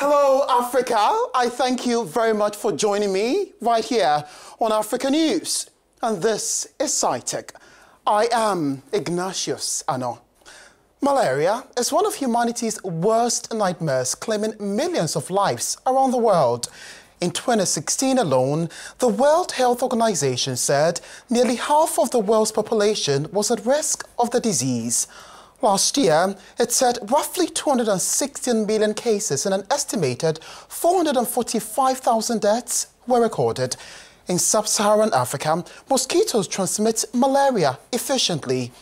Hello, Africa. I thank you very much for joining me right here on Africanews. And this is Sci Tech. I am Ignatius Ano. Malaria is one of humanity's worst nightmares, claiming millions of lives around the world. In 2016 alone, the World Health Organization said nearly half of the world's population was at risk of the disease. Last year, it said roughly 216 million cases and an estimated 445,000 deaths were recorded. In sub-Saharan Africa, mosquitoes transmit malaria efficiently.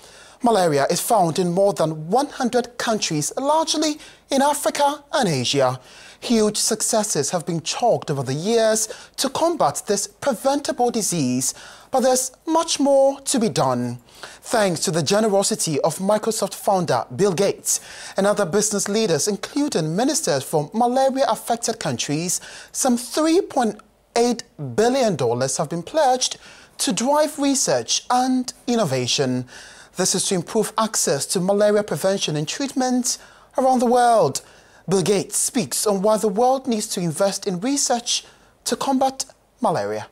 Malaria is found in more than 100 countries, largely in Africa and Asia. Huge successes have been chalked over the years to combat this preventable disease, but there's much more to be done. Thanks to the generosity of Microsoft founder Bill Gates and other business leaders, including ministers from malaria-affected countries, some $3.8 billion have been pledged to drive research and innovation. This is to improve access to malaria prevention and treatment around the world. Bill Gates speaks on why the world needs to invest in research to combat malaria.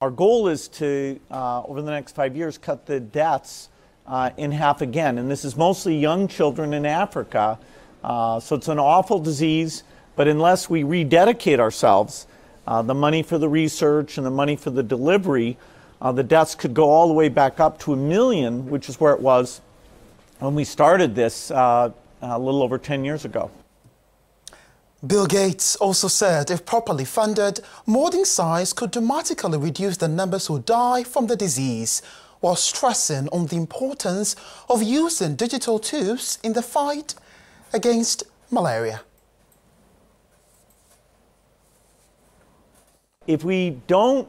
Our goal is to, over the next 5 years, cut the deaths in half again. And this is mostly young children in Africa. So it's an awful disease, but unless we rededicate ourselves, the money for the research and the money for the delivery, the deaths could go all the way back up to 1 million, which is where it was when we started this a little over 10 years ago. Bill Gates also said if properly funded, modern science could dramatically reduce the numbers who die from the disease, while stressing on the importance of using digital tools in the fight against malaria. If we don't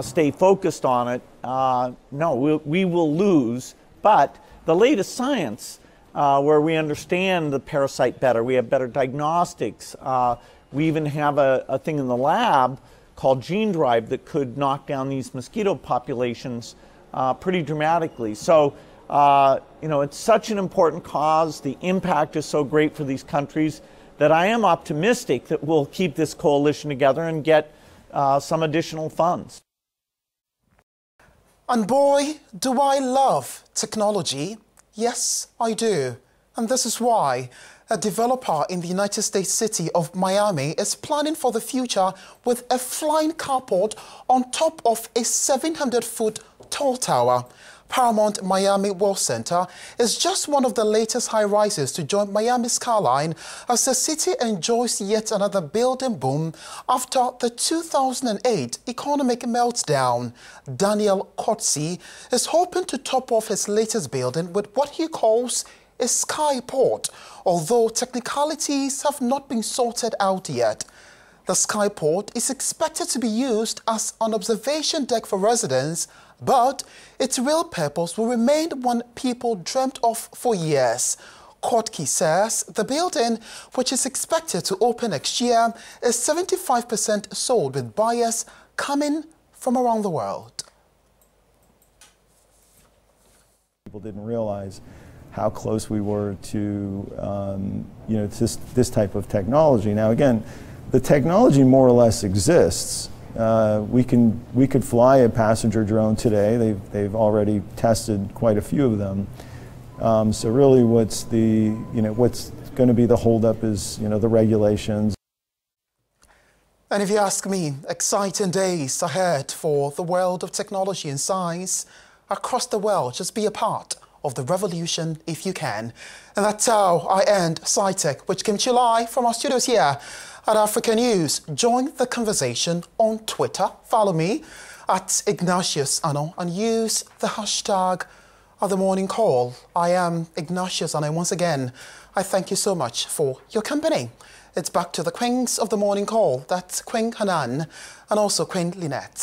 stay focused on it, no, we will lose. But the latest science, where we understand the parasite better, we have better diagnostics, we even have a thing in the lab called gene drive that could knock down these mosquito populations pretty dramatically. So, you know, it's such an important cause. The impact is so great for these countries that I am optimistic that we'll keep this coalition together and get some additional funds. And boy, do I love technology. Yes, I do. And this is why a developer in the United States city of Miami is planning for the future with a flying carport on top of a 700-foot tall tower. Paramount Miami World Center is just one of the latest high-rises to join Miami's skyline as the city enjoys yet another building boom after the 2008 economic meltdown. Daniel Coetzee is hoping to top off his latest building with what he calls a skyport, although technicalities have not been sorted out yet. The skyport is expected to be used as an observation deck for residents, but its real purpose will remain one people dreamt of for years. Coetzee says the building, which is expected to open next year, is 75% sold, with buyers coming from around the world. People didn't realize how close we were to you know, this type of technology. Now again, the technology more or less exists. We could fly a passenger drone today. They've already tested quite a few of them. So really, what's going to be the holdup is the regulations. And if you ask me, exciting days ahead for the world of technology and science across the world. Just be a part of the revolution if you can. And that's how I end Sci Tech, which came to you live from our studios here at Africanews. Join the conversation on Twitter. Follow me at Ignatius Ano and use the hashtag of the morning call. I am Ignatius Ano. Once again, I thank you so much for your company. It's back to the queens of the morning call. That's Queen Hanan and also Queen Lynette.